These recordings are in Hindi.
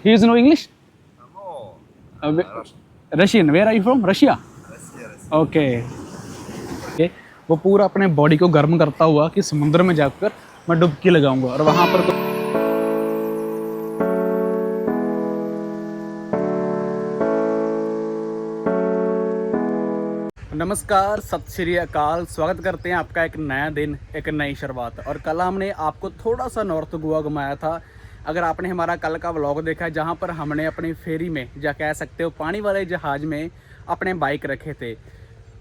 He is no English? No. Russian. Where are you from? Russia? Okay वो पूरा अपने बॉडी को गर्म करता हुआ कि समुद्र में जाकर मैं डुबकी लगाऊंगा और वहाँ पर नमस्कार, सत श्री अकाल। स्वागत करते हैं आपका एक नया दिन, एक नई शुरुआत। और कल हमने आपको थोड़ा सा नॉर्थ गोवा घुमाया था। अगर आपने हमारा कल का व्लॉग देखा है जहाँ पर हमने अपनी फेरी में या कह सकते हो पानी वाले जहाज़ में अपने बाइक रखे थे।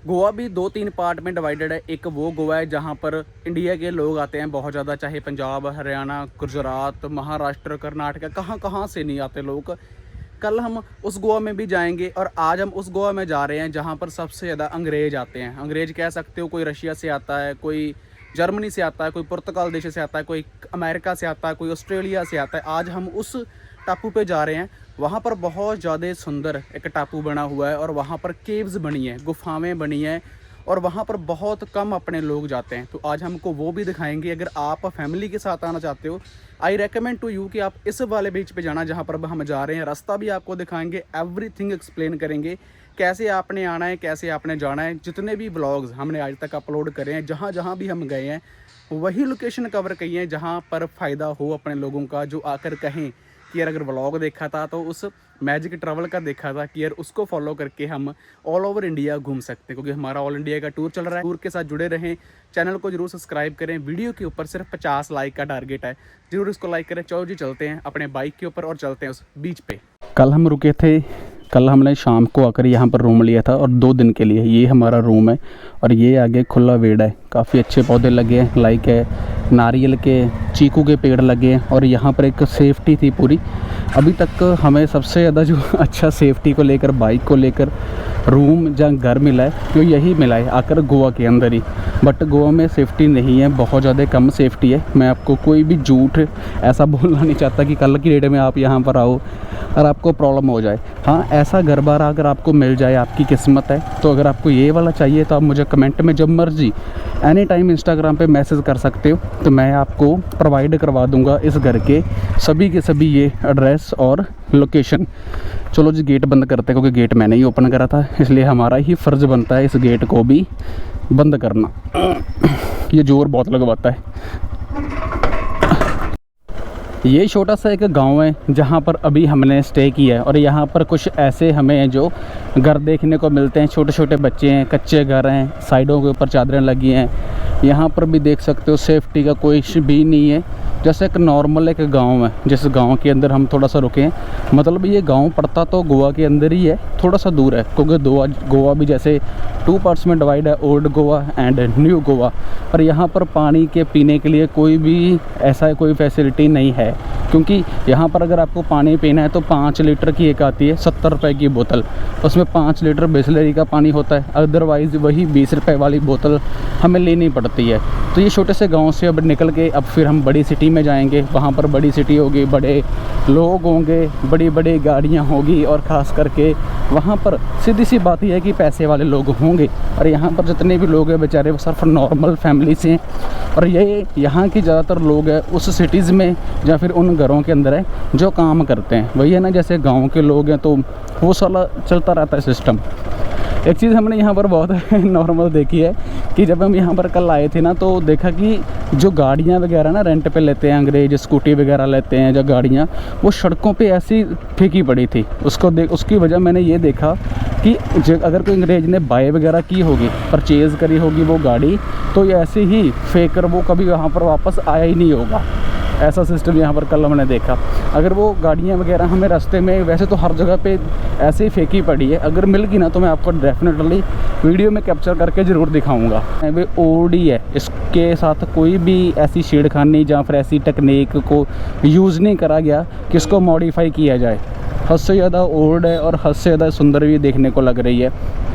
गोवा भी 2-3 पार्ट में डिवाइडेड है। एक वो गोवा है जहाँ पर इंडिया के लोग आते हैं बहुत ज़्यादा, चाहे पंजाब, हरियाणा, गुजरात, महाराष्ट्र, कर्नाटक, कहाँ कहाँ से नहीं आते लोग। कल हम उस गोवा में भी जाएंगे और आज हम उस गोवा में जा रहे हैं जहाँ पर सबसे ज़्यादा अंग्रेज़ आते हैं। अंग्रेज़ कह सकते हो, कोई रशिया से आता है, कोई जर्मनी से आता है, कोई पुर्तगाल देश से आता है, कोई अमेरिका से आता है, कोई ऑस्ट्रेलिया से आता है। आज हम उस टापू पे जा रहे हैं। वहाँ पर बहुत ज़्यादा सुंदर एक टापू बना हुआ है और वहाँ पर केव्स बनी हैं, गुफाएँ बनी हैं और वहाँ पर बहुत कम अपने लोग जाते हैं। तो आज हमको वो भी दिखाएंगे। अगर आप फैमिली के साथ आना चाहते हो, आई रेकमेंड टू यू कि आप इस वाले बीच पे जाना जहाँ पर हम जा रहे हैं। रास्ता भी आपको दिखाएंगे, एवरीथिंग एक्सप्लेन करेंगे, कैसे आपने आना है, कैसे आपने जाना है। जितने भी व्लॉग्स हमने आज तक अपलोड करे हैं, जहाँ जहाँ भी हम गए हैं, वही लोकेशन कवर की हैं जहाँ पर फ़ायदा हो अपने लोगों का, जो आकर कहें कि यार अगर व्लॉग देखा था तो उस मैजिक ट्रैवल का देखा था कि यार उसको फॉलो करके हम ऑल ओवर इंडिया घूम सकते हैं। क्योंकि हमारा ऑल इंडिया का टूर चल रहा है। टूर के साथ जुड़े रहें, चैनल को जरूर सब्सक्राइब करें। वीडियो के ऊपर सिर्फ 50 लाइक का टारगेट है, जरूर इसको लाइक करें। चलो जी, चलते हैं अपने बाइक के ऊपर और चलते हैं उस बीच पे। कल हम रुके थे, कल हमने शाम को आकर यहाँ पर रूम लिया था और 2 दिन के लिए। ये हमारा रूम है और ये आगे खुला वेड़ है, काफ़ी अच्छे पौधे लगे हैं, लाइक है नारियल के, चीकू के पेड़ लगे हैं। और यहाँ पर एक सेफ्टी थी पूरी। अभी तक हमें सबसे ज़्यादा जो अच्छा सेफ्टी को लेकर, बाइक को लेकर रूम जहाँ घर मिला है, तो यही मिला है आकर गोवा के अंदर ही। बट गोवा में सेफ्टी नहीं है, बहुत ज़्यादा कम सेफ्टी है। मैं आपको कोई भी झूठ ऐसा बोलना नहीं चाहता कि कल की डेट में आप यहाँ पर आओ और आपको प्रॉब्लम हो जाए। हाँ, ऐसा घर बार अगर आपको मिल जाए, आपकी किस्मत है। तो अगर आपको ये वाला चाहिए तो आप मुझे कमेंट में जब मर्जी एनी टाइम इंस्टाग्राम पे मैसेज कर सकते हो, तो मैं आपको प्रोवाइड करवा दूंगा इस घर के सभी के सभी ये एड्रेस और लोकेशन। चलो जी, गेट बंद करते हैं क्योंकि गेट मैंने ही ओपन करा था, इसलिए हमारा ही फ़र्ज़ बनता है इस गेट को भी बंद करना। ये ज़ोर बहुत लगवाता है। ये छोटा सा एक गांव है जहाँ पर अभी हमने स्टे किया है और यहाँ पर कुछ ऐसे हमें जो घर देखने को मिलते हैं। छोटे छोटे बच्चे हैं, कच्चे घर हैं, साइडों के ऊपर चादरें लगी हैं। यहाँ पर भी देख सकते हो सेफ्टी का कोई इशू भी नहीं है। जैसे एक नॉर्मल एक गांव है, जिस गांव के अंदर हम थोड़ा सा रुके हैं। मतलब ये गांव पड़ता तो गोवा के अंदर ही है, थोड़ा सा दूर है, क्योंकि गोवा भी जैसे 2 पार्ट्स में डिवाइड है, old Goa and new Goa. पर यहाँ पर पानी के पीने के लिए कोई भी ऐसा कोई फैसिलिटी नहीं है, क्योंकि यहाँ पर अगर आपको पानी पीना है तो 5 लीटर की एक आती है 70 रुपये की बोतल, उसमें 5 लीटर बिसलेरी का पानी होता है। अदरवाइज़ वही 20 रुपये वाली बोतल हमें लेनी पड़ती है। तो ये छोटे से गांव से अब निकल के अब फिर हम बड़ी सिटी में जाएंगे। वहाँ पर बड़ी सिटी होगी, बड़े लोग होंगे, बड़ी बड़ी गाड़ियाँ होगी और ख़ास करके वहाँ पर सीधी सी बात यह है कि पैसे वाले लोग होंगे। और यहाँ पर जितने भी लोग हैं बेचारे वो सिर्फ नॉर्मल फैमिली से हैं। और ये यहाँ की ज़्यादातर लोग हैं उस सिटीज़ में या फिर उन घरों के अंदर है जो काम करते हैं। वही है ना, जैसे गाँव के लोग हैं तो वो साला चलता रहता है सिस्टम। एक चीज़ हमने यहाँ पर बहुत नॉर्मल देखी है कि जब हम यहाँ पर कल आए थे ना, तो देखा कि जो गाड़ियाँ वगैरह ना रेंट पे लेते हैं अंग्रेज, स्कूटी वगैरह लेते हैं जो गाड़ियाँ, वो सड़कों पे ऐसी फेंकी पड़ी थी। उसकी वजह मैंने ये देखा कि अगर कोई अंग्रेज ने बाय वगैरह की होगी, परचेज़ करी होगी वो गाड़ी, तो ये ऐसे ही फेंक कर वो कभी वहाँ पर वापस आया ही नहीं होगा। ऐसा सिस्टम यहाँ पर कल हमने देखा। अगर वो गाड़ियाँ वगैरह हमें रास्ते में, वैसे तो हर जगह पे ऐसे ही फेंकी पड़ी है, अगर मिल गई ना तो मैं आपको डेफिनेटली वीडियो में कैप्चर करके ज़रूर दिखाऊंगा। वे ओल्ड ही है, इसके साथ कोई भी ऐसी छेड़खानी या फिर ऐसी टेक्निक को यूज़ नहीं करा गया कि इसको मॉडिफाई किया जाए। हद से ज़्यादा ओल्ड है और हद से ज़्यादा सुंदर भी देखने को लग रही है।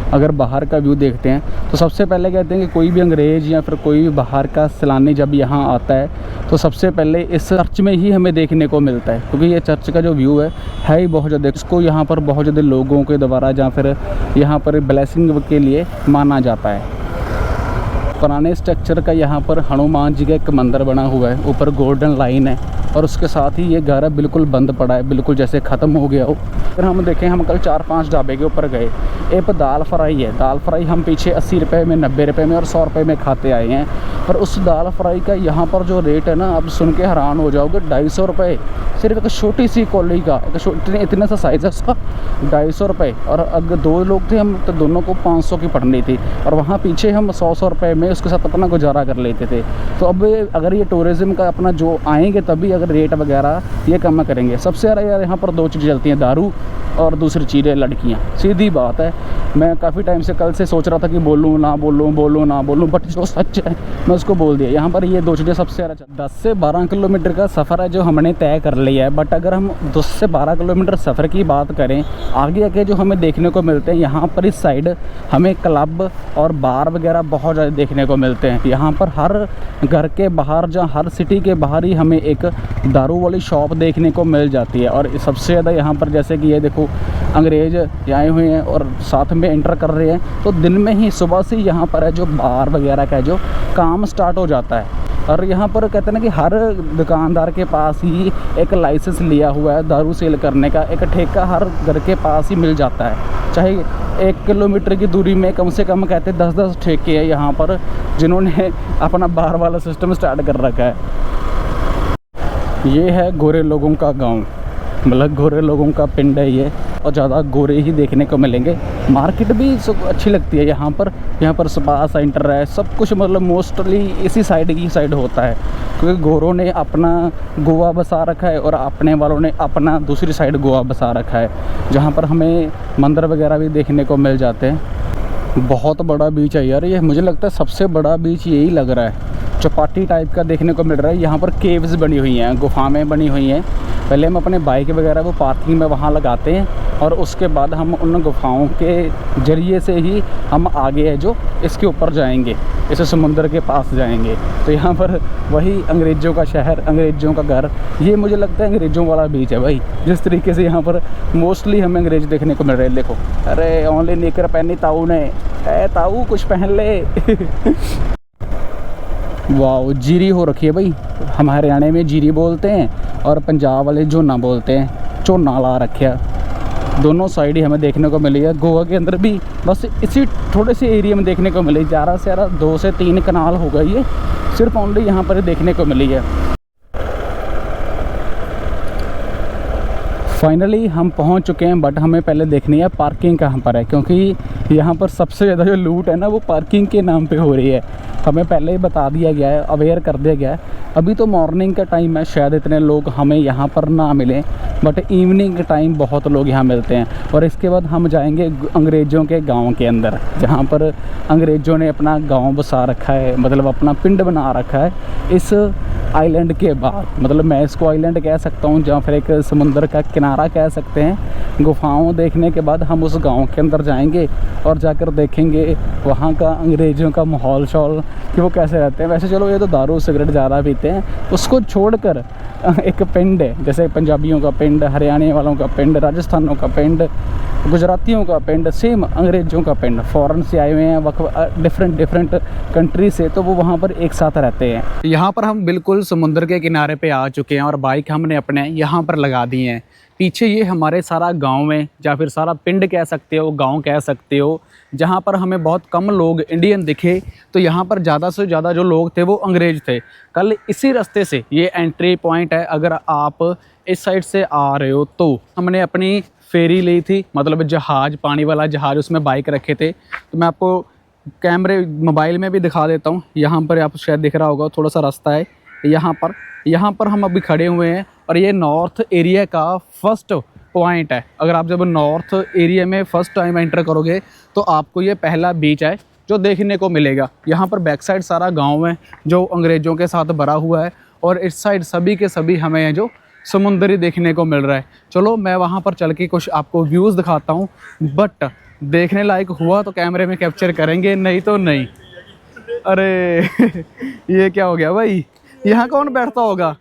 अगर बाहर का व्यू देखते हैं तो सबसे पहले कहते हैं कि कोई भी अंग्रेज़ या फिर कोई भी बाहर का सैलानी जब यहाँ आता है तो सबसे पहले इस चर्च में ही हमें देखने को मिलता है, क्योंकि ये चर्च का जो व्यू है ही बहुत ज़्यादा, इसको यहाँ पर बहुत ज़्यादा लोगों के द्वारा या फिर यहाँ पर ब्लेसिंग के लिए माना जाता है। पुराने स्ट्रक्चर का यहाँ पर हनुमान जी का एक मंदिर बना हुआ है, ऊपर गोल्डन लाइन है और उसके साथ ही ये घर है बिल्कुल बंद पड़ा है, बिल्कुल जैसे ख़त्म हो गया हो। फिर हम देखें, हम कल 4-5 ढाबे के ऊपर गए। एक दाल फ्राई है, दाल फ्राई हम पीछे 80 रुपये में, 90 रुपये में और 100 रुपये में खाते आए हैं। और उस दाल फ्राई का यहाँ पर जो रेट है ना, आप सुन के हैरान हो जाओगे, 250 रुपये सिर्फ एक छोटी सी कौली का, इतना सा साइज़ है उसका, 250 रुपये। और अगर 2 लोग थे हम तो दोनों को 500 की पड़नी थी, और वहाँ पीछे हम 100 रुपये में उसके साथ अपना गुजारा कर लेते थे। तो अब अगर ये टूरिज़्म का अपना जो आएंगे तभी अगर रेट वगैरह ये कम करेंगे। सबसे ज़्यादा यार यहाँ पर 2 चीज़ें चलती हैं, दारू और दूसरी चीज़ें लड़कियाँ। सीधी बात है, मैं काफ़ी टाइम से कल से सोच रहा था कि बोलूँ ना बोलूँ, बट जो सच है मैं उसको बोल दिया। यहाँ पर ये 2 चीज़ें सबसे ज़्यादा 10 से 12 किलोमीटर का सफ़र है जो हमने तय कर लिया है। बट अगर हम 10 से 12 किलोमीटर सफ़र की बात करें, आगे जो हमें देखने को मिलते हैं, यहाँ पर इस साइड हमें क्लब और बार वगैरह बहुत ज़्यादा देखने को मिलते हैं। यहाँ पर हर घर के बाहर, जहाँ हर सिटी के बाहर ही हमें एक दारू वाली शॉप देखने को मिल जाती है। और सबसे ज़्यादा यहाँ पर जैसे कि ये देखो, अंग्रेज़ आए हुए हैं और साथ में एंटर कर रहे हैं, तो दिन में ही सुबह से यहाँ पर है जो बार वगैरह का जो काम स्टार्ट हो जाता है। और यहाँ पर कहते हैं ना कि हर दुकानदार के पास ही एक लाइसेंस लिया हुआ है दारू सेल करने का, एक ठेका हर घर के पास ही मिल जाता है। चाहे 1 किलोमीटर की दूरी में कम से कम कहते 10-10 ठेके हैं यहाँ पर, जिन्होंने अपना बार वाला सिस्टम स्टार्ट कर रखा है। ये है गोरे लोगों का गांव, मतलब गोरे लोगों का पिंड है ये, और ज़्यादा गोरे ही देखने को मिलेंगे। मार्केट भी अच्छी लगती है यहाँ पर स्पा सेंटर है, सब कुछ मतलब मोस्टली इसी साइड की साइड होता है, क्योंकि गोरों ने अपना गोवा बसा रखा है और अपने वालों ने अपना दूसरी साइड गोवा बसा रखा है, जहाँ पर हमें मंदिर वगैरह भी देखने को मिल जाते हैं। बहुत बड़ा बीच है यार ये, मुझे लगता है सबसे बड़ा बीच यही लग रहा है। चौपाटी टाइप का देखने को मिल रहा है। यहाँ पर केव्स बनी हुई हैं, गुफाएं बनी हुई हैं। पहले हम अपने बाइक वगैरह वो पार्किंग में वहाँ लगाते हैं, और उसके बाद हम उन गुफाओं के ज़रिए से ही हम आगे है जो इसके ऊपर जाएंगे, इस समुंदर के पास जाएंगे। तो यहाँ पर वही अंग्रेज़ों का शहर, अंग्रेज़ों का घर, ये मुझे लगता है अंग्रेज़ों वाला बीच है भाई। जिस तरीके से यहाँ पर मोस्टली हमें अंग्रेज़ देखने को मिल रहे हैं। देखो, अरे ओनली निकर पहनी ताऊ ने, ताऊ कुछ पहन ले। वाह, जीरी हो रखी है भाई। हम हरियाणा में जीरी बोलते हैं और पंजाब वाले झोना बोलते हैं। झोना ला रखा, दोनों साइड ही हमें देखने को मिली है। गोवा के अंदर भी बस इसी थोड़े से एरिया में देखने को मिली, ज़्यादा से ज़्यादा 2 से 3 कनाल हो गई है, सिर्फ ओनली यहाँ पर देखने को मिली है। फाइनली हम पहुँच चुके हैं, बट हमें पहले देखनी है पार्किंग कहाँ पर है, क्योंकि यहाँ पर सबसे ज़्यादा जो लूट है ना वो पार्किंग के नाम पे हो रही है। हमें पहले ही बता दिया गया है, अवेयर कर दिया गया है। अभी तो मॉर्निंग का टाइम है, शायद इतने लोग हमें यहाँ पर ना मिलें, बट इवनिंग के टाइम बहुत लोग यहाँ मिलते हैं। और इसके बाद हम जाएंगे अंग्रेज़ों के गांव के अंदर, जहाँ पर अंग्रेज़ों ने अपना गांव बसा रखा है, मतलब अपना पिंड बना रखा है इस आइलैंड के बाहर। मतलब मैं इसको आइलैंड कह सकता हूँ, जहाँ फिर एक समुंदर का किनारा कह सकते हैं। गुफाओं देखने के बाद हम उस गांव के अंदर जाएंगे और जाकर देखेंगे वहाँ का अंग्रेज़ों का माहौल शौल कि वो कैसे रहते हैं। वैसे चलो, ये तो दारू सिगरेट ज़्यादा पीते हैं, उसको छोड़कर एक पिंड है, जैसे पंजाबियों का पिंड, हरियाणा वालों का पिंड, राजस्थानों का पिंड, गुजरातियों का पिंड, सेम अंग्रेज़ों का पिंड। फ़ॉरेन से आए हुए हैं, डिफरेंट कंट्री से, तो वो वहाँ पर एक साथ रहते हैं। यहाँ पर हम बिल्कुल समुंदर के किनारे पे आ चुके हैं और बाइक हमने अपने यहाँ पर लगा दी है। पीछे ये हमारे सारा गांव है, या फिर सारा पिंड कह सकते हो, गांव कह सकते हो, जहाँ पर हमें बहुत कम लोग इंडियन दिखे। तो यहाँ पर ज़्यादा से ज़्यादा जो लोग थे वो अंग्रेज़ थे। कल इसी रास्ते से, ये एंट्री पॉइंट है, अगर आप इस साइड से आ रहे हो तो हमने अपनी फेरी ली थी, मतलब जहाज़, पानी वाला जहाज़, उसमें बाइक रखे थे। तो मैं आपको कैमरे मोबाइल में भी दिखा देता हूँ। यहाँ पर आप शायद दिख रहा होगा, थोड़ा सा रास्ता है यहाँ पर हम अभी खड़े हुए हैं, और ये नॉर्थ एरिया का फर्स्ट पॉइंट है। अगर आप जब नॉर्थ एरिया में फ़र्स्ट टाइम एंटर करोगे तो आपको ये पहला बीच है जो देखने को मिलेगा। यहाँ पर बैक साइड सारा गांव है जो अंग्रेज़ों के साथ भरा हुआ है, और इस साइड सभी के सभी हमें जो समुंदरी देखने को मिल रहा है। चलो मैं वहाँ पर चल के कुछ आपको व्यूज़ दिखाता हूँ, बट देखने लायक हुआ तो कैमरे में कैप्चर करेंगे, नहीं तो नहीं। अरे ये क्या हो गया भाई, यहाँ कौन बैठता होगा,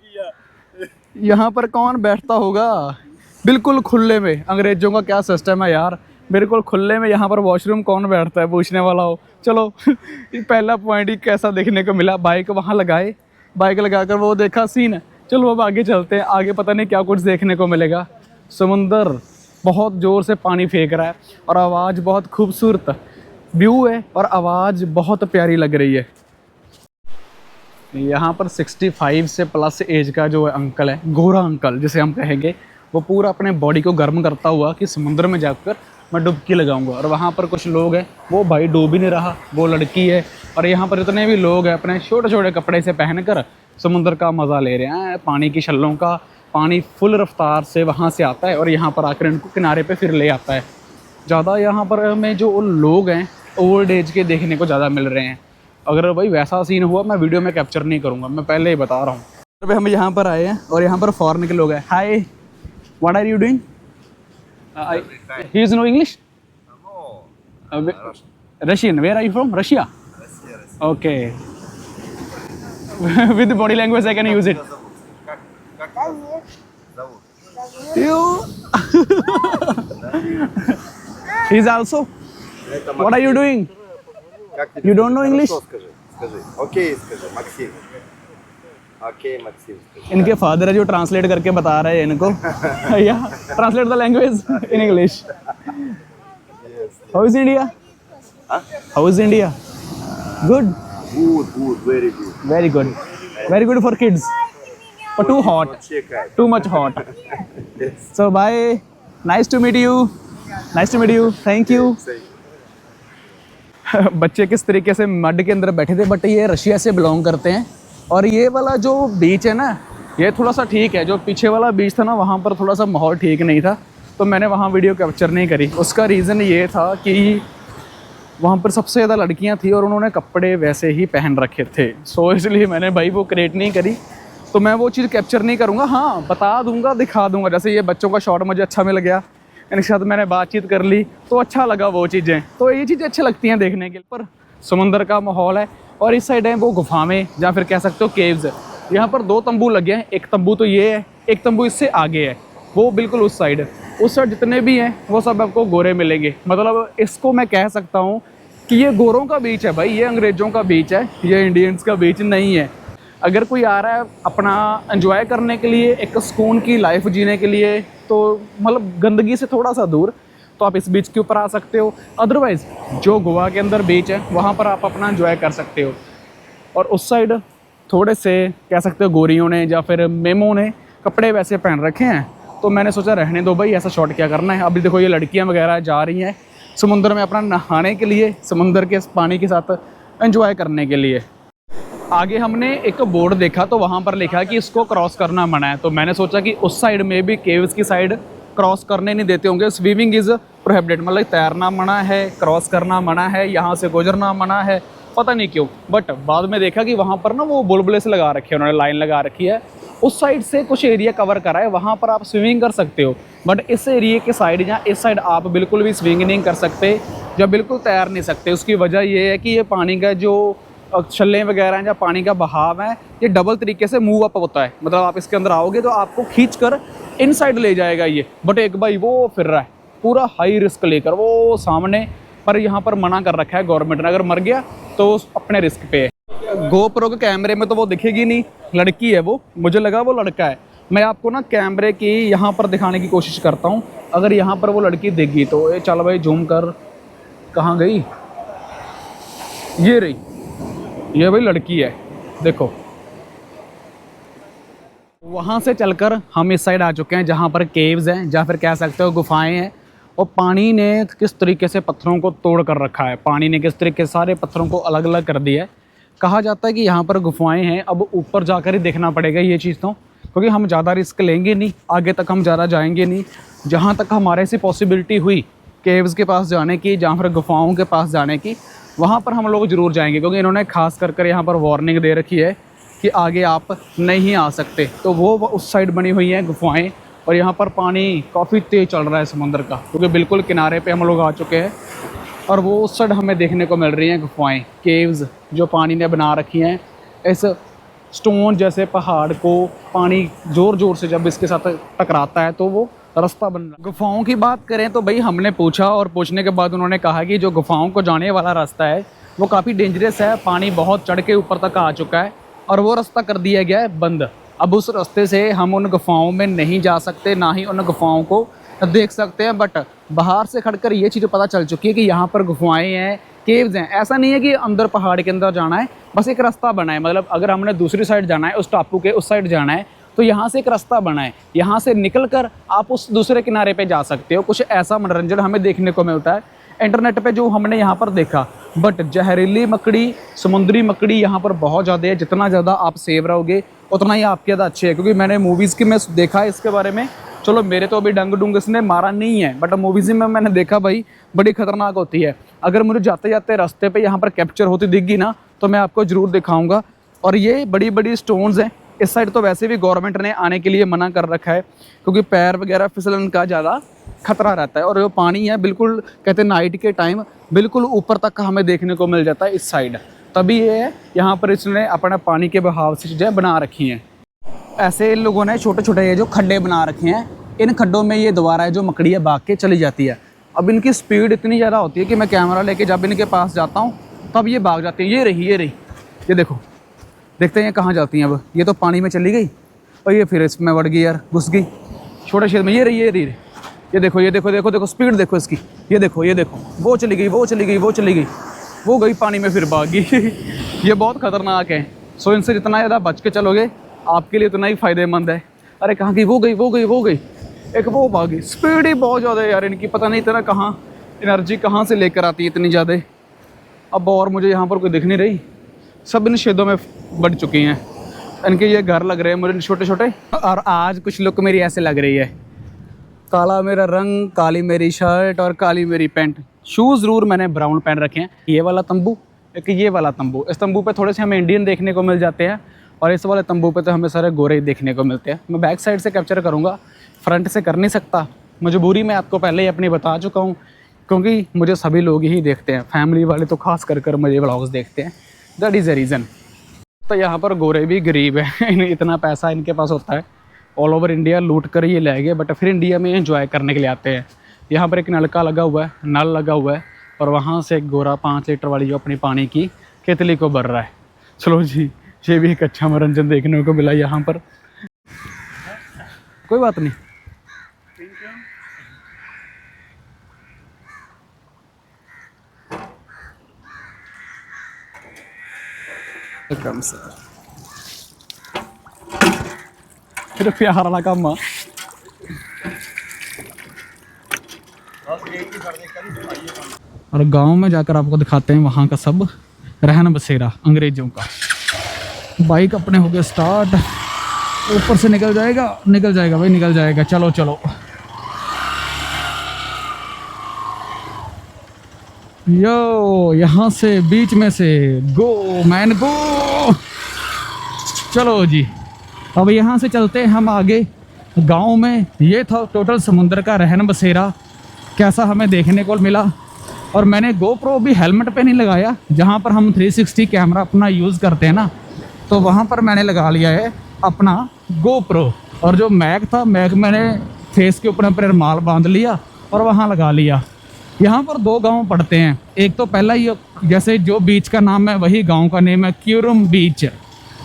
यहाँ पर कौन बैठता होगा बिल्कुल खुले में। अंग्रेज़ों का क्या सिस्टम है यार, बिल्कुल खुले में यहाँ पर वॉशरूम कौन बैठता है, पूछने वाला हो। चलो पहला पॉइंट ही कैसा देखने को मिला। बाइक वहाँ लगाए, बाइक लगाकर वो देखा सीन, चलो अब आगे चलते हैं, आगे पता नहीं क्या कुछ देखने को मिलेगा। समुंदर बहुत ज़ोर से पानी फेंक रहा है और आवाज़ बहुत खूबसूरत व्यू है और आवाज़ बहुत प्यारी लग रही है। यहाँ पर 65 से प्लस एज का जो अंकल है, गोरा अंकल जिसे हम कहेंगे, वो पूरा अपने बॉडी को गर्म करता हुआ कि समुद्र में जाकर मैं डुबकी लगाऊंगा। और वहाँ पर कुछ लोग हैं, वो भाई डूब ही नहीं रहा, वो लड़की है। और यहाँ पर जितने भी लोग हैं अपने छोटे छोटे कपड़े से पहनकर समुद्र का मज़ा ले रहे हैं। पानी की छल्लों का पानी फुल रफ्तार से वहाँ से आता है और यहाँ पर आकर इनको किनारे पे फिर ले आता है। ज़्यादा यहाँ पर हमें जो लोग हैं ओल्ड एज के देखने को ज़्यादा मिल रहे हैं। अगर भाई वैसा सीन हुआ मैं वीडियो में कैप्चर नहीं करूँगा, मैं पहले ही बता रहा हूँ। अभी हम यहाँ पर आए हैं और यहाँ पर फॉरेन के लोग हैं। Hi, what are you doing? He is no English? No. Russian. Where are you from? Russia? Russia. Okay. With the body language I can use it. You. He's also. What are you doing? You don't know English? Скажи. Окей, скажи. Максим. Okay, Maxim. इनके फादर है जो ट्रांसलेट करके बता रहे हैं इनको। या translate the language in English. How is India? How is India? Good, Very good. Very good, very good for kids, but too hot, too much hot. So bye, nice to meet you, nice to meet you, thank you. बच्चे किस तरीके से मड के अंदर बैठे थे, बट ये रशिया से बिलोंग करते हैं। और ये वाला जो बीच है ना, ये थोड़ा सा ठीक है। जो पीछे वाला बीच था ना, वहाँ पर थोड़ा सा माहौल ठीक नहीं था, तो मैंने वहाँ वीडियो कैप्चर नहीं करी। उसका रीज़न ये था कि वहाँ पर सबसे ज़्यादा लड़कियाँ थी और उन्होंने कपड़े वैसे ही पहन रखे थे। सो इसलिए मैंने भाई वो क्रिएट नहीं करी, तो मैं वो चीज़ कैप्चर नहीं करूँगा। हाँ, बता दूँगा, दिखा दूँगा। जैसे ये बच्चों का शॉट मुझे अच्छा मिल गया, इनके साथ मैंने बातचीत कर ली तो अच्छा लगा वो चीज़ें। तो ये चीज़ें अच्छी लगती हैं देखने के लिए। पर समुंदर का माहौल है और इस साइड है वो गुफाएं या फिर कह सकते हो केव्स। यहाँ पर 2 तंबू लगे हैं, एक तंबू तो ये है, एक तंबू इससे आगे है, वो बिल्कुल उस साइड। उस साइड जितने भी हैं वो सब आपको गोरे मिलेंगे। मतलब इसको मैं कह सकता हूँ कि ये गोरों का बीच है भाई, ये अंग्रेज़ों का बीच है, ये इंडियंस का बीच नहीं है। अगर कोई आ रहा है अपना एंजॉय करने के लिए, एक सुकून की लाइफ जीने के लिए, तो मतलब गंदगी से थोड़ा सा दूर, तो आप इस बीच के ऊपर आ सकते हो। अदरवाइज़ जो गोवा के अंदर बीच है वहाँ पर आप अपना एंजॉय कर सकते हो। और उस साइड थोड़े से कह सकते हो गोरियों ने या फिर मेमों ने कपड़े वैसे पहन रखे हैं, तो मैंने सोचा रहने दो भाई, ऐसा शॉट क्या करना है। अभी देखो ये लड़कियाँ वगैरह जा रही हैं समुद्र में अपना नहाने के लिए, समुद्र के पानी के साथ एंजॉय करने के लिए। आगे हमने एक बोर्ड देखा तो वहाँ पर लिखा कि इसको क्रॉस करना मना है, तो मैंने सोचा कि उस साइड में भी केव्स की साइड क्रॉस करने नहीं देते होंगे। स्विमिंग इज़ प्रोहिबिटेड, मतलब तैरना मना है, क्रॉस करना मना है, यहाँ से गुजरना मना है, पता नहीं क्यों। बट बाद में देखा कि वहाँ पर ना वो बुलबुले से लगा रखे हैं, उन्होंने लाइन लगा रखी है, उस साइड से कुछ एरिया कवर करा है, वहाँ पर आप स्विमिंग कर सकते हो। बट इस एरिया के साइड या इस साइड आप बिल्कुल भी स्विमिंग नहीं कर सकते या बिल्कुल तैर नहीं सकते। उसकी वजह ये है कि ये पानी का जो छल्ले वगैरह हैं या पानी का बहाव है, ये डबल तरीके से मूव अप होता है। मतलब आप इसके अंदर आओगे तो आपको खींच कर इन साइड ले जाएगा ये। बट एक भाई वो फिर रहा है पूरा हाई रिस्क लेकर वो सामने, पर यहाँ पर मना कर रखा है गवर्नमेंट ने, अगर मर गया तो अपने रिस्क पे है। गोप्रो के कैमरे में तो वो दिखेगी नहीं, लड़की है वो, मुझे लगा वो लड़का है। मैं आपको ना कैमरे की यहाँ पर दिखाने की कोशिश करता हूँ, अगर यहाँ पर वो लड़की दिख गई तो ये चल भाई जूम कर, कहाँ गई, ये रही, ये भाई लड़की है, देखो। वहाँ से चलकर हम इस साइड आ चुके हैं जहाँ पर केव्स हैं या फिर कह सकते हो गुफाएं हैं। और पानी ने किस तरीके से पत्थरों को तोड़ कर रखा है, पानी ने किस तरीके से सारे पत्थरों को अलग अलग कर दिया है। कहा जाता है कि यहाँ पर गुफाएं हैं, अब ऊपर जाकर ही देखना पड़ेगा ये चीज़ तो, क्योंकि हम ज़्यादा रिस्क लेंगे नहीं, आगे तक हम ज़्यादा जाएंगे नहीं। जहाँ तक हमारे से पॉसिबिलिटी हुई केव्स के पास जाने की, जहाँ पर गुफाओं के पास जाने की, वहाँ पर हम लोग ज़रूर जाएंगे, क्योंकि इन्होंने खास कर यहाँ पर वार्निंग दे रखी है कि आगे आप नहीं आ सकते। तो वो उस साइड बनी हुई हैं गुफाएं, और यहाँ पर पानी काफ़ी तेज़ चल रहा है समुद्र का, क्योंकि बिल्कुल किनारे पे हम लोग आ चुके हैं। और वो उस साइड हमें देखने को मिल रही हैं गुफाएं, केव्स जो पानी ने बना रखी हैं। इस स्टोन जैसे पहाड़ को पानी ज़ोर ज़ोर से जब इसके साथ टकराता है तो वो रास्ता बन रहा है। गुफाओं की बात करें तो भाई हमने पूछा, और पूछने के बाद उन्होंने कहा कि जो गुफाओं को जाने वाला रास्ता है वो काफ़ी डेंजरस है, पानी बहुत चढ़ के ऊपर तक आ चुका है और वो रास्ता कर दिया गया है बंद। अब उस रास्ते से हम उन गुफाओं में नहीं जा सकते, ना ही उन गुफाओं को देख सकते हैं। बट बाहर से खड़कर ये चीज़ पता चल चुकी है कि यहाँ पर गुफाएं हैं, केव्स हैं। ऐसा नहीं है कि अंदर पहाड़ के अंदर जाना है, बस एक रास्ता बना है। मतलब अगर हमने दूसरी साइड जाना है, उस टापू के उस साइड जाना है, तो यहाँ से एक रास्ता बना है, यहाँ से निकल कर आप उस दूसरे किनारे पे जा सकते हो। कुछ ऐसा मनोरंजन हमें देखने को मिलता है इंटरनेट पे जो हमने यहाँ पर देखा। बट जहरीली मकड़ी, समुद्री मकड़ी यहाँ पर बहुत ज़्यादा है। जितना ज़्यादा आप सेव रहोगे उतना ही आपके ज़्यादा अच्छे है, क्योंकि मैंने मूवीज़ की में देखा है इसके बारे में। चलो मेरे तो अभी डंग डुंग इसने मारा नहीं है, बट मूवीज़ में मैंने देखा भाई बड़ी खतरनाक होती है। अगर मुझे जाते जाते रास्ते पे यहाँ पर कैप्चर होती दिखगी ना, तो मैं आपको ज़रूर दिखाऊंगा। और ये बड़ी बड़ी स्टोन्स हैं। इस साइड तो वैसे भी गवर्नमेंट ने आने के लिए मना कर रखा है, क्योंकि पैर वगैरह फिसलन का ज़्यादा खतरा रहता है। और जो पानी है बिल्कुल कहते हैं नाइट के टाइम बिल्कुल ऊपर तक हमें देखने को मिल जाता है इस साइड। तभी ये है यहाँ पर इसने अपना पानी के बहाव से चीज़ें बना रखी हैं। ऐसे इन लोगों ने छोटे छोटे ये जो खड्डे बना रखे हैं, इन खड्डों में ये दोबारा है जो मकड़ी है भाग के चली जाती है। अब इनकी स्पीड इतनी ज़्यादा होती है कि मैं कैमरा लेके जब इनके पास जाता हूँ तब ये भाग जाती है। ये रही, ये देखो, देखते हैं कहाँ जाती हैं। अब ये तो पानी में चली गई और ये फिर इसमें बढ़ गई यार, घुस गई छोटे छेद में। ये रही, ये देखो, ये देखो, देखो देखो स्पीड देखो इसकी। ये देखो, ये देखो, वो चली गई, वो चली गई, वो चली गई, वो गई पानी में फिर भाग गई। ये बहुत खतरनाक है। सो इनसे जितना ज़्यादा बच के चलोगे आपके लिए उतना ही फ़ायदेमंद है। अरे कहाँ गई, वो गई, वो गई, वो गई, एक वो भागी। स्पीड ही बहुत ज़्यादा है यार इनकी, पता नहीं इतना कहाँ एनर्जी कहाँ से लेकर आती है इतनी ज़्यादा। अब और मुझे यहाँ पर कोई दिख नहीं रही, सब इन शेदों में बढ़ चुकी हैं। इनके ये घर लग रहे हैं मुझे छोटे छोटे। और आज कुछ लुक मेरी ऐसे लग रही है, काला मेरा रंग, काली मेरी शर्ट और काली मेरी पैंट। शूज़ ज़रूर मैंने ब्राउन पहन रखे हैं। ये वाला तंबू, एक ये वाला तंबू। इस तंबू पे थोड़े से हमें इंडियन देखने को मिल जाते हैं, और इस वाले तंबू पे तो हमें सारे गोरे ही देखने को मिलते हैं। मैं बैक साइड से कैप्चर करूँगा, फ्रंट से कर नहीं सकता। मजबूरी मैं आपको पहले ही अपनी बता चुका हूँ, क्योंकि मुझे सभी लोग ही देखते हैं, फैमिली वाले तो खास कर मुझे व्लॉग्स देखते हैं। That is the reason. तो यहाँ पर गोरे भी गरीब हैं। इतना पैसा इनके पास होता है, ऑल ओवर इंडिया लूट कर ये ले गए, बट फिर इंडिया में एंजॉय करने के लिए आते हैं। यहाँ पर एक नलका लगा हुआ है, नल लगा हुआ है, और वहाँ से एक गोरा 5 लीटर वाली जो अपनी पानी की केतली को भर रहा है। चलो जी, ये भी एक अच्छा मनोरंजन देखने को मिला यहाँ पर। कोई बात नहीं। Welcome sir. फिर प्यार वाला काम। और गांव में जाकर आपको दिखाते हैं वहाँ का सब रहन बसेरा अंग्रेजों का। बाइक अपने हो गए स्टार्ट, ऊपर से निकल जाएगा, निकल जाएगा भाई, निकल जाएगा। चलो चलो, यो यहाँ से बीच में से गो मैन गो। चलो जी, अब यहाँ से चलते हैं हम आगे गांव में। ये था टोटल समुद्र का रहन बसेरा, कैसा हमें देखने को मिला। और मैंने गोप्रो भी हेलमेट पे नहीं लगाया, जहाँ पर हम 360 कैमरा अपना यूज़ करते हैं ना, तो वहाँ पर मैंने लगा लिया है अपना गोप्रो। और जो मैग था, मैग मैंने फेस के ऊपर रुमाल बांध लिया और वहाँ लगा लिया। यहाँ पर 2 गांव पड़ते हैं। एक तो पहला ही, जैसे जो बीच का नाम है वही गांव का नेम है, क्यूरम बीच।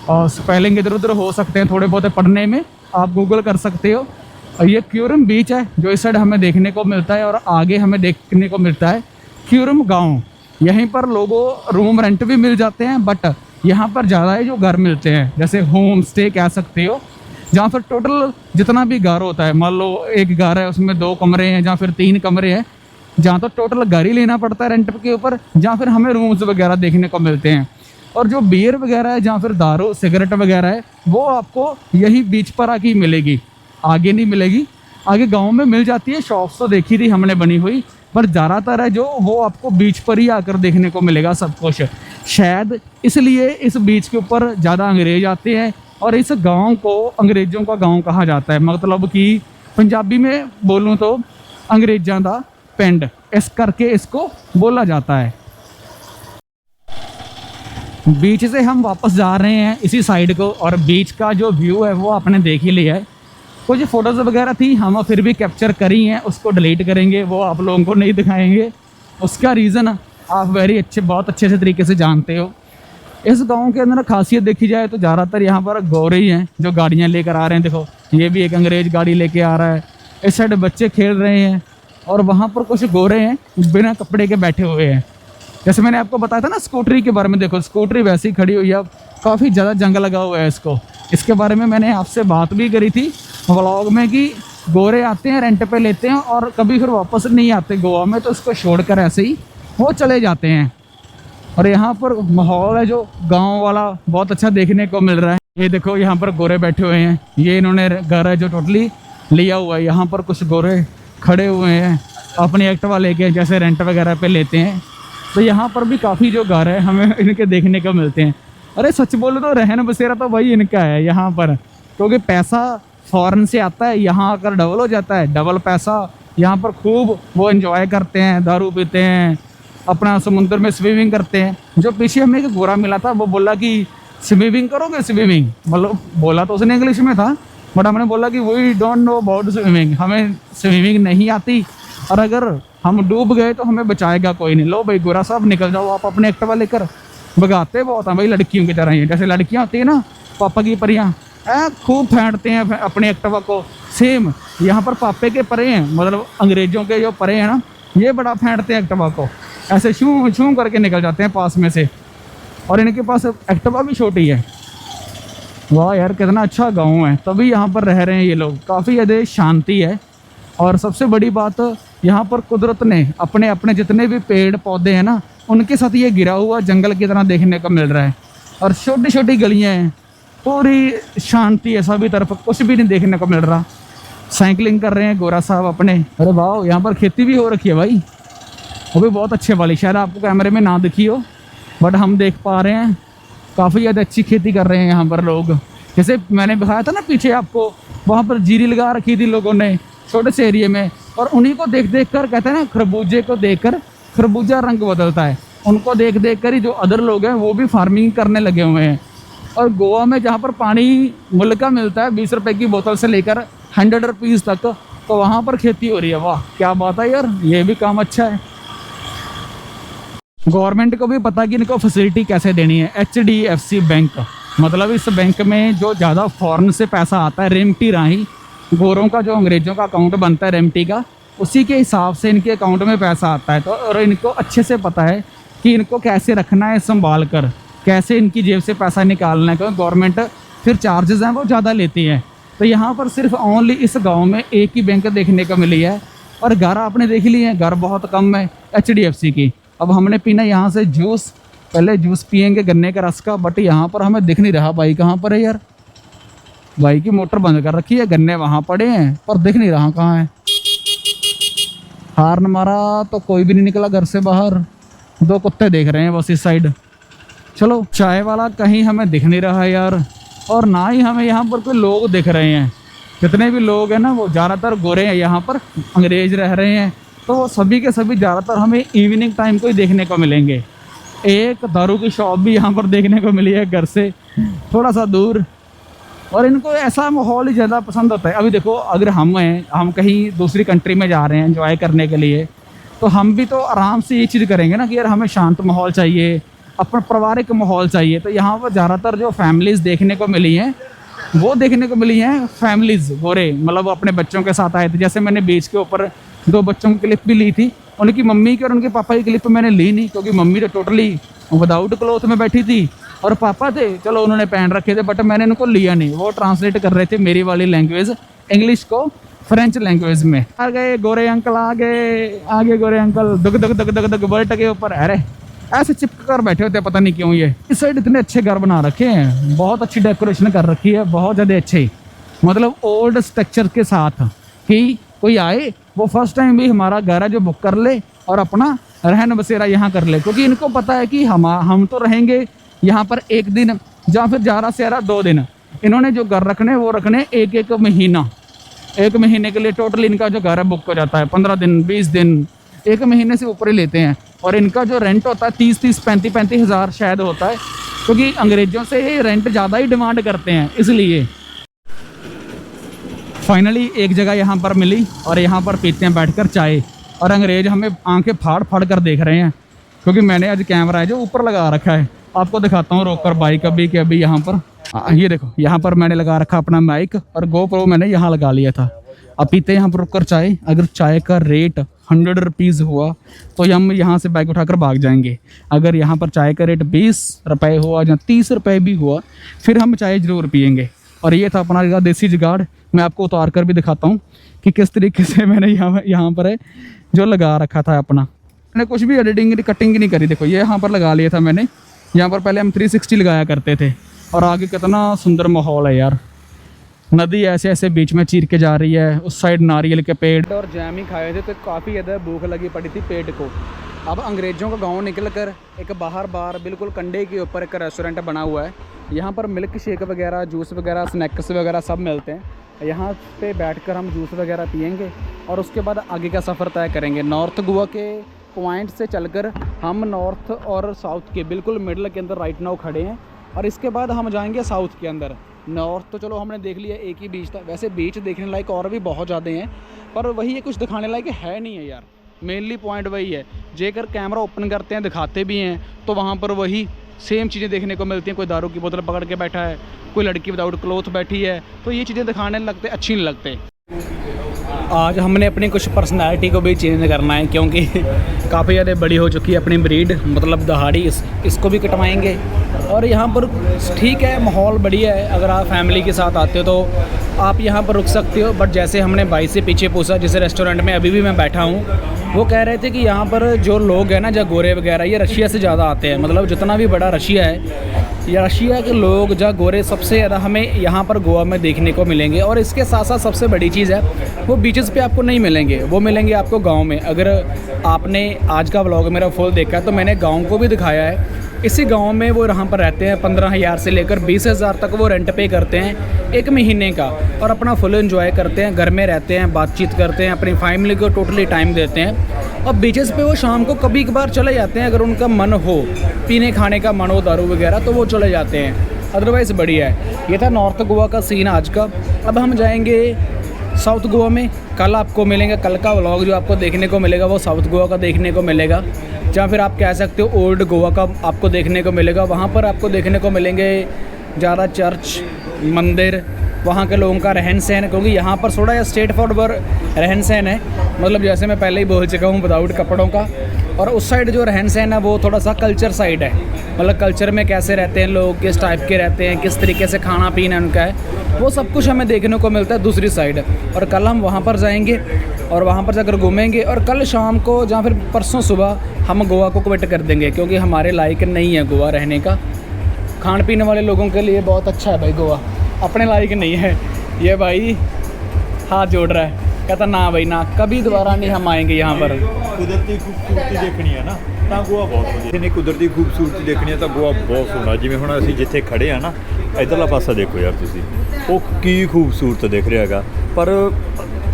और स्पेलिंग इधर उधर हो सकते हैं थोड़े बहुत पढ़ने में, आप गूगल कर सकते हो। और ये क्यूरम बीच है जो इस साइड हमें देखने को मिलता है, और आगे हमें देखने को मिलता है क्यूरम गांव। यहीं पर लोगों रूम रेंट भी मिल जाते हैं, बट यहाँ पर ज़्यादा है जो घर मिलते हैं, जैसे होम स्टे कह सकते हो, जहाँ पर टोटल जितना भी घर होता है, मान लो एक घर है उसमें 2 कमरे हैं या फिर 3 कमरे हैं, जहाँ तो टोटल घर ही लेना पड़ता है रेंट के ऊपर, जहाँ फिर हमें रूम्स वगैरह देखने को मिलते हैं। और जो बियर वगैरह है, जहाँ फिर दारू सिगरेट वगैरह है, वो आपको यही बीच पर आके ही मिलेगी, आगे नहीं मिलेगी। आगे गांव में मिल जाती है, शॉप्स तो देखी थी हमने बनी हुई, पर ज़्यादातर है जो वो आपको बीच पर ही आकर देखने को मिलेगा सब कुछ। शायद इसलिए इस बीच के ऊपर ज़्यादा अंग्रेज आते हैं, और इस गाँव को अंग्रेज़ों का गाँव कहा जाता है। मतलब कि पंजाबी में बोलूँ तो अंग्रेज़ों का पिंड इस करके इसको बोला जाता है। बीच से हम वापस जा रहे हैं इसी साइड को, और बीच का जो व्यू है वो आपने देख ही लिया है। कुछ फ़ोटोज़ वगैरह थी, हम फिर भी कैप्चर करी हैं, उसको डिलीट करेंगे, वो आप लोगों को नहीं दिखाएंगे। उसका रीज़न आप बहुत अच्छे से तरीके से जानते हो। इस गांव के अंदर खासियत देखी जाए तो ज़्यादातर यहाँ पर गोरे ही हैं जो गाड़ियाँ लेकर आ रहे हैं। देखो ये भी एक अंग्रेज गाड़ी लेके आ रहा है, इस साइड बच्चे खेल रहे हैं और वहाँ पर कुछ गोरे हैं बिना कपड़े के बैठे हुए हैं। जैसे मैंने आपको बताया था ना स्कूटरी के बारे में, देखो स्कूटरी वैसे ही खड़ी हुई है, काफ़ी ज़्यादा जंग लगा हुआ है इसको। इसके बारे में मैंने आपसे बात भी करी थी व्लॉग में कि गोरे आते हैं रेंट पे लेते हैं और कभी फिर वापस नहीं आते गोवा में, तो इसको छोड़कर ऐसे ही वो चले जाते हैं। और यहाँ पर माहौल है जो गांव वाला बहुत अच्छा देखने को मिल रहा है। ये देखो यहाँ पर गोरे बैठे हुए हैं, ये इन्होंने घर है जो टोटली लिया हुआ है। यहाँ पर कुछ गोरे खड़े हुए हैं अपनी एक्टिवा लेके, जैसे रेंट वगैरह पे लेते हैं। तो यहाँ पर भी काफ़ी जो घर है हमें इनके देखने को मिलते हैं। अरे सच बोलो तो रहन बसेरा तो वही इनका है यहाँ पर, क्योंकि पैसा फॉरेन से आता है, यहाँ आकर डबल हो जाता है, डबल पैसा। यहाँ पर खूब वो एंजॉय करते हैं, दारू पीते हैं, अपना समुद्र में स्विमिंग करते हैं। जो पीछे हमें एक गोरा मिला था वो बोला कि स्विमिंग करोगे, स्विमिंग मतलब बोला तो उसने इंग्लिश में था, बट हमने बोला कि we don't know about swimming, हमें स्विमिंग नहीं आती और अगर हम डूब गए तो हमें बचाएगा कोई नहीं। लो भाई गोरा साहब निकल जाओ आप अपने एक्टिवा लेकर। भगाते बहुत हैं भाई लड़कियों की तरह ही, जैसे लड़कियाँ होती है ना पापा की परियाँ, खूब फेंटते हैं अपने एक्टिवा को। सेम यहाँ पर पापे के परे हैं, मतलब अंग्रेजों के जो परे हैं ना, ये बड़ा फेंटते हैं एक्टिवा को, ऐसे शू शू करके निकल जाते हैं पास में से। और इनके पास एक्टिवा भी छोटी है। वाह यार कितना अच्छा गांव है, तभी यहाँ पर रह रहे हैं ये लोग। काफ़ी ज़्यादा शांति है और सबसे बड़ी बात यहाँ पर कुदरत ने अपने अपने जितने भी पेड़ पौधे हैं ना, उनके साथ ये गिरा हुआ जंगल की तरह देखने को मिल रहा है। और छोटी छोटी गलियाँ हैं, पूरी शांति है, सभी तरफ कुछ भी नहीं देखने को मिल रहा। साइकिलिंग कर रहे हैं गोरा साहब अपने। अरे वाह यहाँ पर खेती भी हो रखी है भाई, वो भी बहुत अच्छे वाली, शायद आपको कैमरे में ना दिखी हो बट हम देख पा रहे हैं। काफ़ी ज़्यादा अच्छी खेती कर रहे हैं यहाँ पर लोग। जैसे मैंने दिखाया था ना पीछे आपको, वहाँ पर जीरी लगा रखी थी लोगों ने छोटे से एरिए में, और उन्हीं को देख देख कर, कहते हैं ना खरबूजे को देख कर खरबूजा रंग बदलता है, उनको देख देख कर ही जो अदर लोग हैं वो भी फार्मिंग करने लगे हुए हैं। और गोवा में जहाँ पर पानी मुल्क का मिलता है 20 रुपये की बोतल से लेकर 100 रुपीज़ तक, तो वहाँ पर खेती हो रही है। वाह क्या बात है यार, ये भी काम अच्छा है। गवर्नमेंट को भी पता कि इनको फैसिलिटी कैसे देनी है। HDFC बैंक, मतलब इस बैंक में जो ज़्यादा फॉरेन से पैसा आता है, रेमटी राही गोरों का जो अंग्रेज़ों का अकाउंट बनता है रेमटी का, उसी के हिसाब से इनके अकाउंट में पैसा आता है। तो और इनको अच्छे से पता है कि इनको कैसे रखना है संभाल कर, कैसे इनकी जेब से पैसा निकालना है, क्योंकि गवर्नमेंट फिर चार्जेस हैं वो ज़्यादा लेती है। तो यहाँ पर सिर्फ ओनली इस गांव में एक ही बैंक देखने को मिली है। और घर आपने देख लिए हैं, घर बहुत कम है HDFC की। अब हमने पीना यहाँ से जूस, पहले जूस पियेंगे गन्ने का रस का, बट यहाँ पर हमें दिख नहीं रहा भाई कहाँ पर है यार। भाई की मोटर बंद कर रखी है, गन्ने वहाँ पड़े हैं पर दिख नहीं रहा कहाँ है। हार्न मारा तो कोई भी नहीं निकला घर से बाहर, 2 कुत्ते देख रहे हैं बस इस साइड। चलो चाय वाला कहीं हमें दिख नहीं रहा यार, और ना ही हमें यहाँ पर कोई लोग दिख रहे हैं। जितने भी लोग हैं ना वो ज़्यादातर गोरे हैं, यहाँ पर अंग्रेज रह रहे हैं, तो वो सभी के सभी ज़्यादातर हमें इवनिंग टाइम को ही देखने को मिलेंगे। एक दारू की शॉप भी यहाँ पर देखने को मिली है घर से थोड़ा सा दूर, और इनको ऐसा माहौल ही ज़्यादा पसंद होता है। अभी देखो अगर हम कहीं दूसरी कंट्री में जा रहे हैं एंजॉय करने के लिए, तो हम भी तो आराम से ये चीज़ करेंगे ना कि यार हमें शांत माहौल चाहिए, अपना पारिवारिक माहौल चाहिए। तो यहाँ पर ज़्यादातर जो फैमिलीज़ देखने को मिली हैं वो देखने को मिली हैं फैमिलीज़ गोरे, मतलब अपने बच्चों के साथ आए थे। जैसे मैंने बीच के ऊपर 2 बच्चों की क्लिप भी ली थी, उनकी मम्मी की और उनके पापा की क्लिप मैंने ली नहीं, क्योंकि मम्मी तो टोटली विदाउट क्लॉथ में बैठी थी और पापा थे चलो उन्होंने पहन रखे थे, बट मैंने उनको लिया नहीं। वो ट्रांसलेट कर रहे थे मेरी वाली लैंग्वेज इंग्लिश को फ्रेंच लैंग्वेज में। आ गए गोरे अंकल, आगे गोरे अंकल दुग दुग दुग दुग दुग बल्ट के ऊपर, अरे ऐसे चिपक कर बैठे होते हैं पता नहीं क्यों। ये इस साइड इतने अच्छे घर बना रखे हैं, बहुत अच्छी डेकोरेशन कर रखी है, बहुत ज़्यादा अच्छे, मतलब ओल्ड स्ट्रक्चर के साथ, कि कोई आए वो फर्स्ट टाइम भी हमारा घर है जो बुक कर ले और अपना रहन बसेरा यहाँ कर ले। क्योंकि इनको पता है कि हम तो रहेंगे यहाँ पर 1 दिन या फिर ज़्यादा से ज़्यादा 2 दिन। इन्होंने जो घर रखने वो रखने 1 महीना, 1 महीने के लिए टोटल इनका जो घर है बुक हो जाता है। 15 दिन 20 दिन 1 महीने से ऊपर ही लेते हैं। और इनका जो रेंट होता है 30-30 35-35 हज़ार शायद होता है, क्योंकि अंग्रेज़ों से ये रेंट ज़्यादा ही डिमांड करते हैं इसलिए। फाइनली एक जगह यहाँ पर मिली और यहाँ पर पीते हैं बैठकर चाय, और अंग्रेज़ हमें आंखें फाड़ फाड़ कर देख रहे हैं, क्योंकि मैंने आज कैमरा है जो ऊपर लगा रखा है आपको दिखाता हूँ रोक कर बाइक अभी कि अभी यहाँ पर ये देखो, यहाँ पर मैंने लगा रखा अपना माइक और GoPro मैंने यहाँ लगा लिया था। अब पीते हैं यहाँ पर रुक कर चाय। अगर चाय का रेट 100 रुपीज़ हुआ तो हम यहाँ से बाइक उठाकर भाग जाएंगे। अगर यहाँ पर चाय का रेट 20 रुपये हुआ या 30 रुपये भी हुआ फिर हम चाय ज़रूर पियेंगे। और ये था अपना देसी जुगाड़। मैं आपको उतार कर भी दिखाता हूँ कि किस तरीके से मैंने यहाँ पर है जो लगा रखा था अपना। मैंने कुछ भी एडिटिंग कटिंग नहीं करी। देखो ये यहाँ पर लगा लिया था मैंने। यहाँ पर पहले हम 360 लगाया करते थे। और आगे कितना सुंदर माहौल है यार। नदी ऐसे ऐसे बीच में चीर के जा रही है। उस साइड नारियल के पेड़ और जैम ही खाए थे तो काफ़ी ज़्यादा भूख लगी पड़ी थी पेट को। अब अंग्रेज़ों का गांव निकल कर एक बाहर बिल्कुल कंडे के ऊपर एक रेस्टोरेंट बना हुआ है। यहाँ पर मिल्क शेक वगैरह, जूस वगैरह, स्नैक्स वगैरह सब मिलते हैं। यहाँ पे बैठकर हम जूस वगैरह पियेंगे और उसके बाद आगे का सफ़र तय करेंगे। नॉर्थ गोवा के पॉइंट से चलकर हम नॉर्थ और साउथ के बिल्कुल मिडल के अंदर राइट नाउ खड़े हैं। और इसके बाद हम जाएंगे साउथ के अंदर। नॉर्थ तो चलो हमने देख लिया, एक ही बीच था। वैसे बीच देखने लायक और भी बहुत ज़्यादा हैं पर वही है, कुछ दिखाने लायक है नहीं है यार। मेनली पॉइंट वही है। जेकर कैमरा ओपन करते हैं दिखाते भी हैं तो वहाँ पर वही सेम चीज़ें देखने को मिलती हैं। कोई दारू की बोतल पकड़ के बैठा है, कोई लड़की विदाउट क्लोथ बैठी है, तो ये चीज़ें दिखाने लगते अच्छी नहीं लगते। आज हमने अपनी कुछ पर्सनैलिटी को भी चेंज करना है क्योंकि काफ़ी ज़्यादा बड़ी हो चुकी है अपनी ब्रीड, मतलब दहाड़ी। इसको भी कटवाएंगे। और यहाँ पर ठीक है, माहौल बढ़िया है। अगर आप फैमिली के साथ आते हो तो आप यहाँ पर रुक सकते हो। बट जैसे हमने भाई से पीछे पूछा, जिस रेस्टोरेंट में अभी भी मैं बैठा हूँ, वो कह रहे थे कि यहाँ पर जो लोग हैं ना, जो गोरे वगैरह, ये रशिया से ज़्यादा आते हैं। मतलब जितना भी बड़ा रशिया है, या रशिया के लोग जो गोरे सबसे ज़्यादा हमें यहाँ पर गोवा में देखने को मिलेंगे। और इसके साथ साथ सबसे बड़ी चीज़ है, वो बीचेस पे आपको नहीं मिलेंगे, वो मिलेंगे आपको गांव में। अगर आपने आज का व्लॉग मेरा फुल देखा तो मैंने गांव को भी दिखाया है। इसी गांव में वो यहाँ पर रहते हैं। 15,000 से लेकर 20,000 तक वो रेंट पे करते हैं 1 महीने का, और अपना फुल एंजॉय करते हैं, घर में रहते हैं, बातचीत करते हैं, अपनी फैमिली को टोटली टाइम देते हैं। और बीचेस पे वो शाम को कभी कभार चले जाते हैं, अगर उनका मन हो, पीने खाने का मन हो दारू वगैरह, तो वो चले जाते हैं। अदरवाइज़ बढ़िया है। ये था नॉर्थ गोवा का सीन आज का। अब हम जाएंगे साउथ गोवा में। कल आपको मिलेंगे, कल का व्लॉग जो आपको देखने को मिलेगा वो साउथ गोवा का देखने को मिलेगा, या फिर आप कह सकते हो ओल्ड गोवा का आपको देखने को मिलेगा। वहाँ पर आपको देखने को मिलेंगे ज़्यादा चर्च, मंदिर, वहाँ के लोगों का रहन सहन, क्योंकि यहाँ पर थोड़ा या स्ट्रेट फॉरवर्ड रहन सहन है। मतलब जैसे मैं पहले ही बोल चुका हूँ विदाउट कपड़ों का। और उस साइड जो रहन सहन है वो थोड़ा सा कल्चर साइड है। मतलब कल्चर में कैसे रहते हैं लोग, किस टाइप के रहते हैं, किस तरीके से खाना पीना उनका है, वो सब कुछ हमें देखने को मिलता है दूसरी साइड। और कल हम वहाँ पर जाएंगे और वहाँ पर जाकर घूमेंगे। और कल शाम को या फिर परसों सुबह हम गोवा को क्विट कर देंगे, क्योंकि हमारे लायक नहीं है गोवा रहने का। खान पीने वाले लोगों के लिए बहुत अच्छा है भाई गोवा, अपने लायक नहीं है। ये भाई हाथ जोड़ रहा है, कहता ना भाई ना, कभी दोबारा नहीं हम आएंगे यहाँ पर। ਕੁਦਰਤੀ ਖੂਬਸੂਰਤੀ ਦੇਖਣੀ ਹੈ ਨਾ ਤਾਂ ਗੋਆ ਬਹੁਤ ਵਧੀਆ। ਜਿਹਨੇ ਕੁਦਰਤੀ ਖੂਬਸੂਰਤੀ ਦੇਖਣੀ ਹੈ ਤਾਂ ਗੋਆ ਬਹੁਤ ਸੋਹਣਾ। ਜਿਵੇਂ ਹੁਣ ਅਸੀਂ ਜਿੱਥੇ ਖੜੇ ਆ ਨਾ, ਇੱਧਰਲਾ ਪਾਸਾ ਦੇਖੋ ਯਾਰ ਤੁਸੀਂ, ਉਹ ਕੀ ਖੂਬਸੂਰਤ ਦਿਖ ਰਿਹਾ ਹੈਗਾ। ਪਰ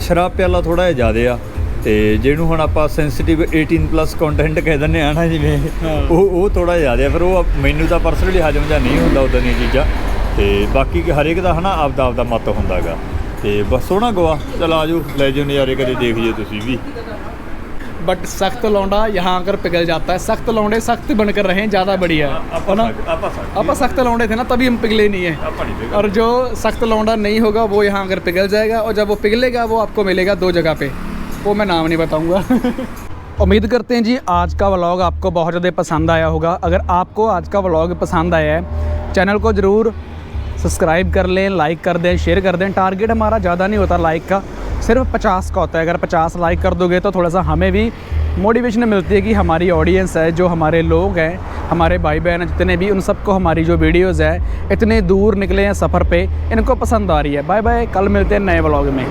ਸ਼ਰਾਬ ਪਿਆਲਾ ਥੋੜ੍ਹਾ ਜਿਹਾ ਜ਼ਿਆਦਾ ਆ, ਤੇ ਜਿਹਨੂੰ ਹੁਣ ਆਪਾਂ ਸੈਂਸਿਟਿਵ 18+ ਕੰਟੈਂਟ ਕਹਿ ਦਿੰਦੇ ਆ ਨਾ, ਜਿਵੇਂ ਉਹ ਥੋੜ੍ਹਾ ਜ਼ਿਆਦਾ ਆ। ਫਿਰ ਉਹ ਮੈਨੂੰ ਤਾਂ ਪਰਸਨਲੀ ਹਜਮ ਜਾਂ ਨਹੀਂ ਹੁੰਦਾ ਉੱਦਾਂ ਦੀਆਂ ਚੀਜ਼ਾਂ। ਤੇ ਬਾਕੀ ਹਰੇਕ ਦਾ ਹੈ ਨਾ ਆਪਦਾ ਮਤ ਹੁੰਦਾ ਹੈਗਾ। ਤੇ ਬਸ ਸੋਹਣਾ ਗੋਆ। ਚਲ ਆ ਜਾਓ, ਲੈ ਜਾਓ ਨਜ਼ਾਰੇ, ਕਦੇ ਦੇਖ ਜਿਓ ਤੁਸੀਂ भी। बट सख्त लौंडा यहाँ आकर पिघल जाता है। सख्त लौंडे सख्त बनकर रहें, ज़्यादा बढ़िया है ना। आप सख्त लौंडे थे ना, तभी हम पिघले नहीं है। और जो सख्त लौंडा नहीं होगा वो यहाँ आकर पिघल जाएगा, और जब वो पिघलेगा वो आपको मिलेगा 2 जगह पे, वो मैं नाम नहीं बताऊँगा। उम्मीद करते हैं जी आज का व्लॉग आपको बहुत ज़्यादा पसंद आया होगा। अगर आपको आज का व्लॉग पसंद आया है, चैनल को ज़रूर सब्सक्राइब कर लें, लाइक कर दें, शेयर कर दें। टारगेट हमारा ज़्यादा नहीं होता लाइक का, सिर्फ 50 का होता है। अगर 50 लाइक कर दोगे तो थोड़ा सा हमें भी मोटिवेशन मिलती है कि हमारी ऑडियंस है, जो हमारे लोग हैं, हमारे भाई बहन हैं जितने भी, उन सबको हमारी जो वीडियोज़ है, इतने दूर निकले हैं सफ़र पे, इनको पसंद आ रही है। बाय बाय, कल मिलते हैं नए व्लॉग में।